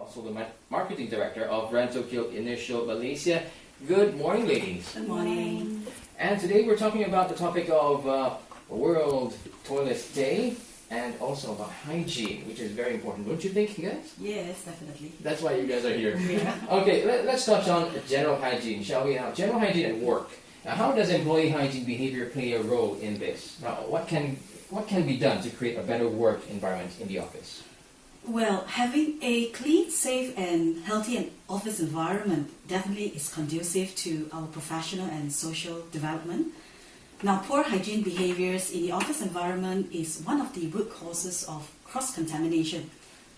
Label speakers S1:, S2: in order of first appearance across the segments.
S1: also the marketing director of Rentokil Initial Malaysia. Good morning, ladies.
S2: Good morning.
S1: And today we're talking about the topic of World Toilet Day and also about hygiene, which is very important, don't you think, guys?
S2: Yes, definitely.
S1: That's why you guys are here.
S2: Yeah.
S1: Okay, let's touch on general hygiene, shall we? Now, general hygiene at work. Now, how does employee hygiene behavior play a role in this? Now, what can be done to create a better work environment in the office?
S2: Well, having a clean, safe and healthy office environment definitely is conducive to our professional and social development. Now, poor hygiene behaviors in the office environment is one of the root causes of cross-contamination.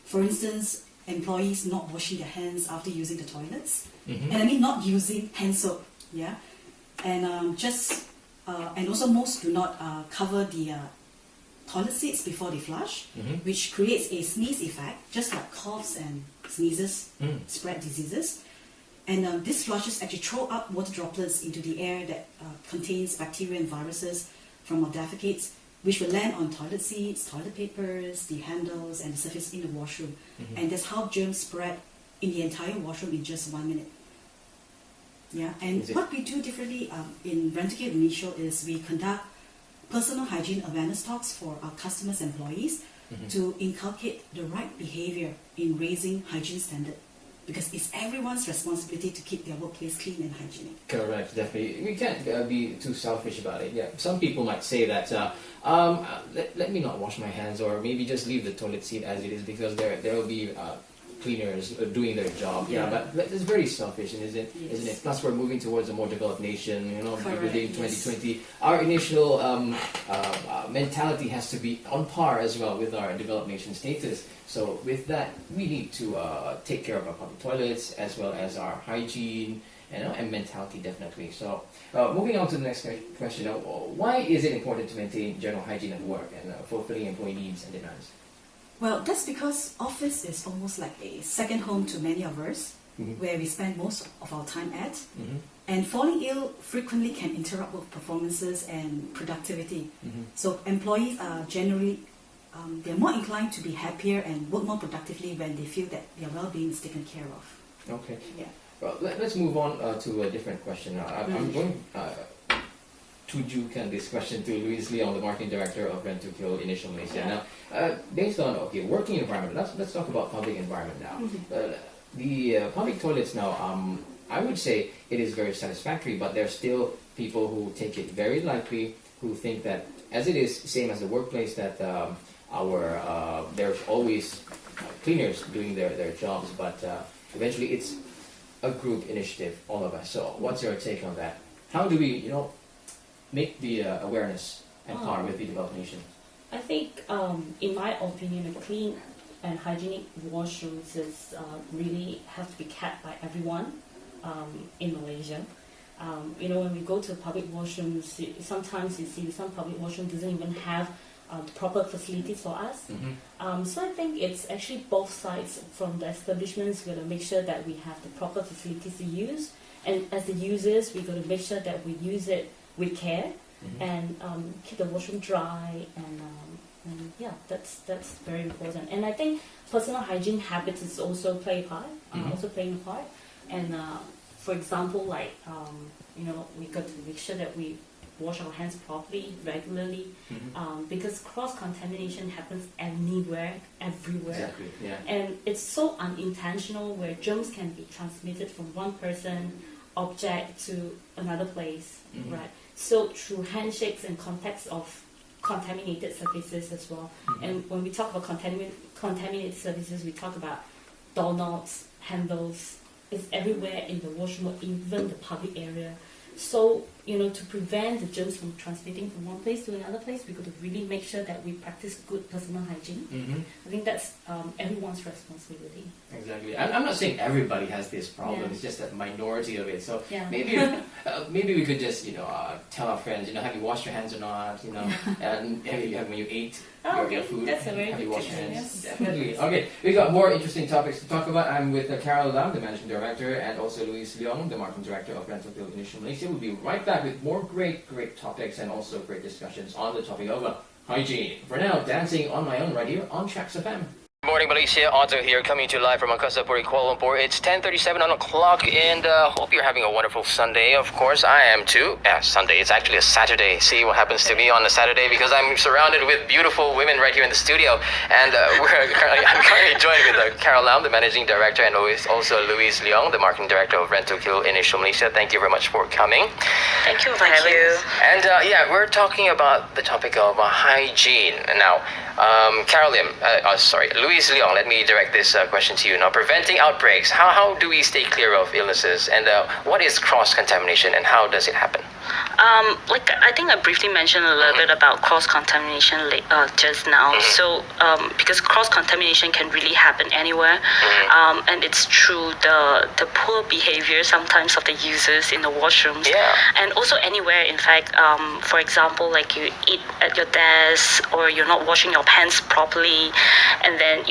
S2: For instance, employees not washing their hands after using the toilets. And I mean not using hand soap, yeah? And and also most do not cover the toilet seats before they flush, which creates a sneeze effect, just like coughs and sneezes spread diseases. And these flushes actually throw up water droplets into the air that contains bacteria and viruses from our defecates, which will land on toilet seats, toilet papers, the handles, and the surface in the washroom. And that's how germs spread in the entire washroom in just 1 minute. Yeah, and what we do differently in Rentokil Initial is we conduct personal hygiene awareness talks for our customers and employees to inculcate the right behavior in raising hygiene standard, because it's everyone's responsibility to keep their workplace clean and hygienic.
S1: Correct, definitely. We can't be too selfish about it. Yeah, some people might say that let me not wash my hands, or maybe just leave the toilet seat as it is because there will be cleaners doing their job. Yeah, but it's very selfish, isn't it? Plus, we're moving towards a more developed nation. You know, within 2020, our initial mentality has to be on par as well with our developed nation status. So, with that, we need to take care of our public toilets as well as our hygiene and mentality, definitely. So, moving on to the next question. Why is it important to maintain general hygiene at work and fulfilling employee needs and demands?
S2: Well, that's because office is almost like a second home to many of us, where we spend most of our time at. And falling ill frequently can interrupt work performances and productivity. So employees are generally, they're more inclined to be happier and work more productively when they feel that their well-being is taken care of.
S1: Okay.
S2: Yeah.
S1: Well, let's move on to a different question now. I'm going to juke this question to Louise Leong, the marketing director of Rentokil Initial Malaysia. Now, based on working environment, let's talk about public environment now. The public toilets now, I would say it is very satisfactory, but there are still people who take it very lightly, who think that as it is same as the workplace, that there's always cleaners doing their jobs, but eventually it's a group initiative, all of us. So what's your take on that? How do we, make the awareness and par with the developed nation?
S3: I think, in my opinion, a clean and hygienic washrooms is really have to be kept by everyone in Malaysia. When we go to public washrooms, sometimes you see some public washrooms doesn't even have the proper facilities for us. So I think it's actually both sides. From the establishments, we're going to make sure that we have the proper facilities to use, and as the users, we're going to make sure that we use it with care and keep the washroom dry, and yeah, that's very important. And I think personal hygiene habits is also playing a part. And for example, like we got to make sure that we wash our hands properly, regularly, because cross-contamination happens anywhere, everywhere.
S1: Exactly, yeah.
S3: And it's so unintentional, where germs can be transmitted from one person, object to another place, right? So through handshakes and contacts of contaminated surfaces as well. And when we talk about contaminated surfaces, we talk about doorknobs, handles. It's everywhere in the washroom, even the public area. So, to prevent the germs from transmitting from one place to another place, we got to really make sure that we practice good personal hygiene. I think that's everyone's responsibility.
S1: Exactly. I'm not saying everybody has this problem. It's just a minority of it. So maybe we could just tell our friends, have you washed your hands or not? And when you ate your food,
S3: that's a very
S1: have you washed your hands?
S3: Yes.
S1: Definitely. Okay, we got more interesting topics to talk about. I'm with Carol Lam, the managing director, and also Louise Leong, the marketing director of Rentokil Initial Malaysia. We'll be right back with more great topics and also great discussions on the topic of hygiene. For now, dancing on my own right here on Traxx FM. Good morning, Malaysia. Otto here, coming to you live from Angkasa Puri, Kuala Lumpur. It's 10:37 on the clock, and hope you're having a wonderful Sunday. Of course, I am too. Sunday. It's actually a Saturday. See what happens to me on a Saturday, because I'm surrounded with beautiful women right here in the studio, and I'm currently joined with Carol Lam, the managing director, and also Louise Leong, the marketing director of Rent to Kill Initial Malaysia. Thank you very much for coming.
S4: Thank you for having us.
S1: And we're talking about the topic of hygiene now. Louise Leong, let me direct this question to you now. Preventing outbreaks, how do we stay clear of illnesses, and what is cross-contamination, and how does it happen?
S4: I think I briefly mentioned a little bit about cross-contamination just now. So, because cross-contamination can really happen anywhere, and it's true the poor behavior sometimes of the users in the washrooms, and also anywhere. In fact, for example, like you eat at your desk, or you're not washing your hands properly, and then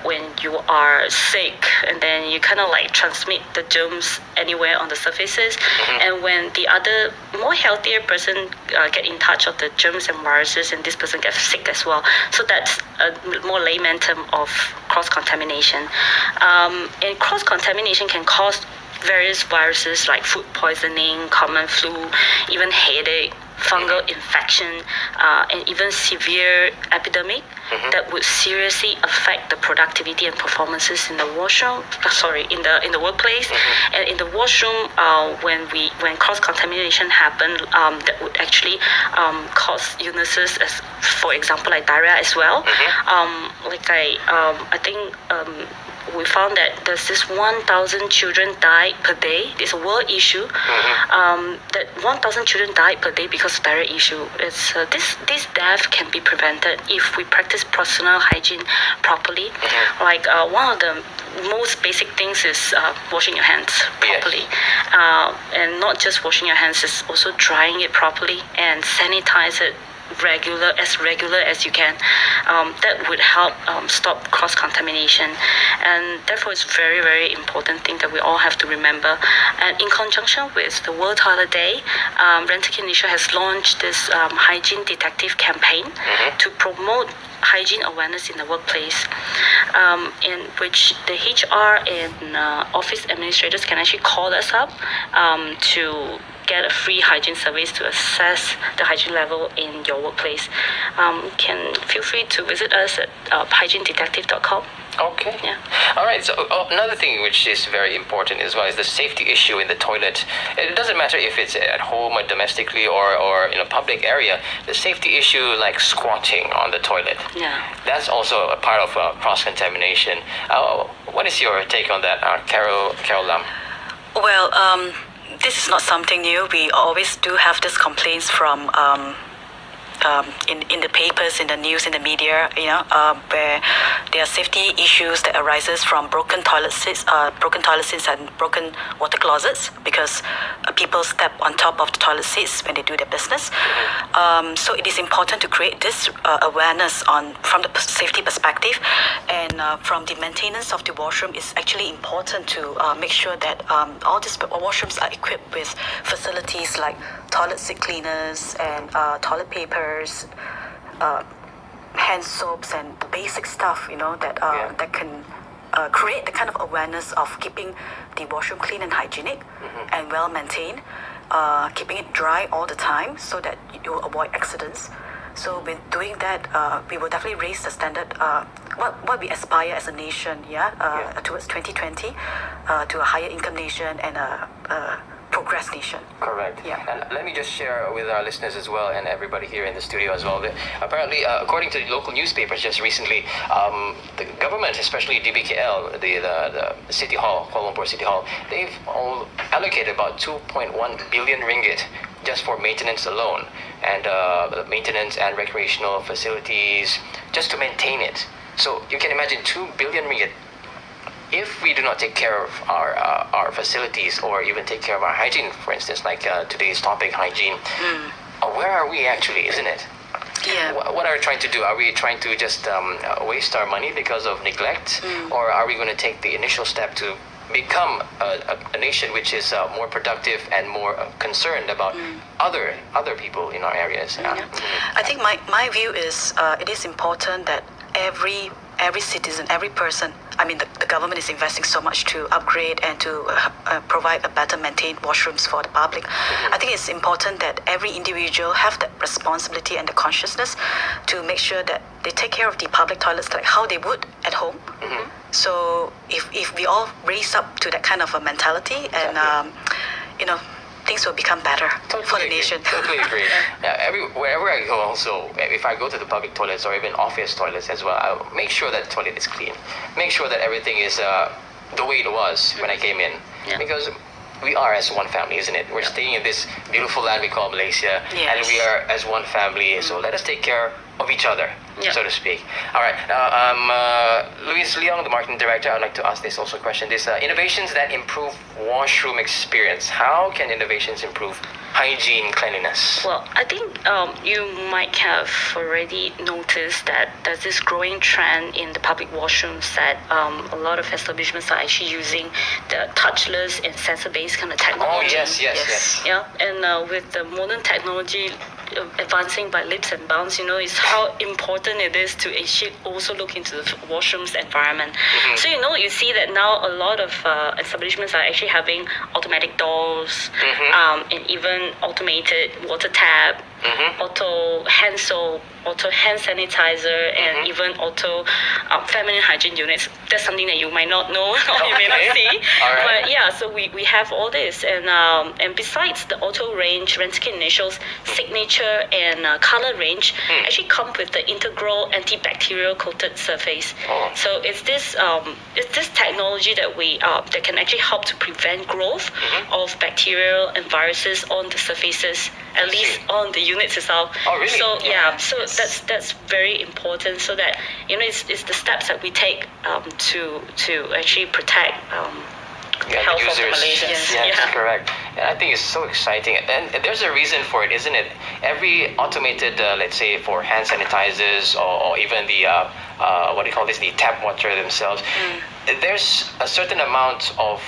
S4: when you are sick, and then you kind of like transmit the germs anywhere on the surfaces, and when the other more healthier person get in touch of the germs and viruses, and this person gets sick as well. So that's a more layman term of cross-contamination. And cross-contamination can cause various viruses like food poisoning, common flu, even headache, fungal infection, and even severe epidemic that would seriously affect the productivity and performances in the washroom. In the workplace, and in the washroom. When cross contamination happen, that would actually cause illnesses, as for example like diarrhea as well. I think. We found that there's this 1,000 children die per day. It's a world issue. That 1,000 children die per day because of diarrhea issue. It's this death can be prevented if we practice personal hygiene properly. Like one of the most basic things is washing your hands properly, and not just washing your hands, is also drying it properly and sanitize it regular as you can. That would help stop cross-contamination, and therefore it's very, very important thing that we all have to remember. And in conjunction with the World Toilet Day, Rent to Kill Initial has launched this hygiene detective campaign to promote hygiene awareness in the workplace, in which the HR and office administrators can actually call us up to get a free hygiene surveys to assess the hygiene level in your workplace. Can feel free to visit us at hygienedetective.com.
S1: Okay.
S4: Yeah.
S1: All right. So another thing which is very important as well is the safety issue in the toilet. It doesn't matter if it's at home or domestically or in a public area. The safety issue, like squatting on the toilet.
S4: Yeah.
S1: That's also a part of cross-contamination. What is your take on that, Carol Lam?
S5: Well, this is not something new. We always do have these complaints from in the papers, in the news, in the media, where there are safety issues that arises from broken toilet seats and broken water closets, because people step on top of the toilet seats when they do their business. So it is important to create this awareness from the safety perspective, and from the maintenance of the washroom. It's actually important to make sure that all these washrooms are equipped with facilities like toilet seat cleaners and toilet papers, hand soaps, and basic stuff, that can create the kind of awareness of keeping the washroom clean and hygienic and well maintained, keeping it dry all the time so that you avoid accidents. So with doing that, we will definitely raise the standard, what we aspire as a nation, towards 2020, to a higher income nation and a progress nation.
S1: Correct.
S5: Yeah.
S1: And let me just share with our listeners as well, and everybody here in the studio as well, that apparently, according to the local newspapers just recently, the government, especially DBKL, the City Hall, Kuala Lumpur City Hall, they've all allocated about 2.1 billion ringgit just for maintenance alone, and maintenance and recreational facilities, just to maintain it. So you can imagine 2 billion ringgit. If we do not take care of our facilities, or even take care of our hygiene, for instance, like today's topic, hygiene, where are we actually, isn't it?
S5: Yeah.
S1: What are we trying to do? Are we trying to just waste our money because of neglect, or are we going to take the initial step to become a nation which is more productive and more concerned about other people in our areas?
S5: I think my view is it is important that every citizen, every person. I mean, the government is investing so much to upgrade and to provide a better maintained washrooms for the public. I think it's important that every individual have that responsibility and the consciousness to make sure that they take care of the public toilets like how they would at home. So if we all raise up to that kind of a mentality, and things will become better for the nation.
S6: Totally agree. Wherever I go, also, if I go to the public toilets or even office toilets as well, I'll make sure that the toilet is clean. Make sure that everything is the way it was when I came in.
S4: Yeah.
S6: Because we are as one family, isn't it? We're staying in this beautiful land we call Malaysia, and we are as one family. So let us take care of each other, so to speak. All right. Now, Louise Leong, the marketing director, I'd like to ask this also question. This innovations that improve washroom experience. How can innovations improve hygiene, cleanliness?
S4: Well, I think you might have already noticed that there's this growing trend in the public washrooms that a lot of establishments are actually using the touchless and sensor-based kind of technology.
S6: Oh, yes.
S4: Yeah, and with the modern technology advancing by leaps and bounds, is how important it is to actually also look into the washrooms environment. So you see that now a lot of establishments are actually having automatic doors, and even automated water tap, auto hand soap, auto hand sanitizer, and even auto feminine hygiene units. That's something that you might not know or you may not see.
S6: All right.
S4: But yeah, so we have all this, and besides the auto range, Rentokil Initial's signature and color range actually come with the integral anti-bacterial coated surface. So it's this technology that that can actually help to prevent growth of bacterial and viruses on the surfaces, at least on the units itself.
S6: Oh, really?
S4: So that's very important. So that it's the steps that we take to actually protect the health
S6: the
S4: of the
S6: users.
S4: Malaysians.
S6: Yes, correct. And I think it's so exciting, and there's a reason for it, isn't it? Every automated, let's say for hand sanitizers or even the what do you call this? The tap water themselves. There's a certain amount of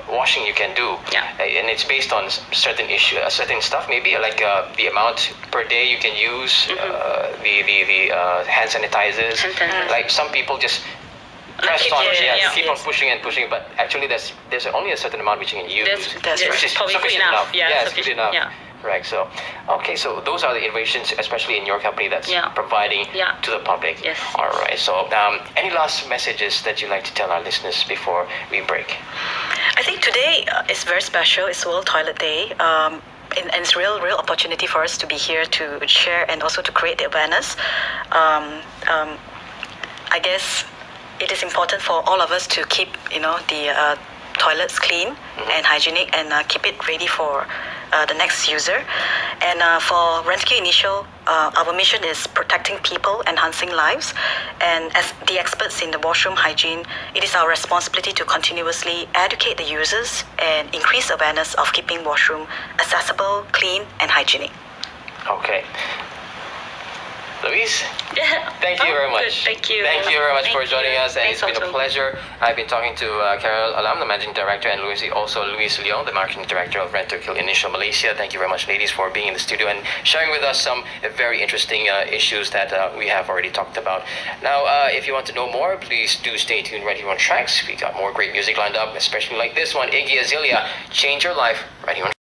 S6: washing you can do, and it's based on certain certain stuff. Maybe like the amount per day you can use the hand sanitizers. Like some people just press on, keep on pushing and pushing, but actually there's only a certain amount which you can use, which is
S4: probably
S6: sufficient
S4: good enough.
S6: It's good enough.
S4: Yeah.
S6: Right. So, okay. So those are the innovations, especially in your company, that's providing to the public.
S4: Yes.
S6: All right. So, any last messages that you'd like to tell our listeners before we break?
S5: I think today is very special. It's World Toilet Day. And it's a real opportunity for us to be here to share and also to create the awareness. I guess it is important for all of us to keep, the toilets clean and hygienic, and keep it ready for the next user. And for Rentokil Initial, our mission is protecting people, enhancing lives. And as the experts in the washroom hygiene, it is our responsibility to continuously educate the users and increase awareness of keeping washroom accessible, clean, and hygienic.
S6: Okay. Louise, thank you very much.
S4: Good. Thank you.
S6: Thank you very much for joining us, and
S4: Thanks,
S6: it's been a
S4: Otto.
S6: pleasure. I've been talking to Carol Alam, the managing director, and Louise Leong, the marketing director of Rentokil Initial Malaysia. Thank you very much, ladies, for being in the studio and sharing with us some very interesting issues that we have already talked about. Now, if you want to know more, please do stay tuned right here on Traxx. We got more great music lined up, especially like this one, Iggy Azalea, Change Your Life, right here on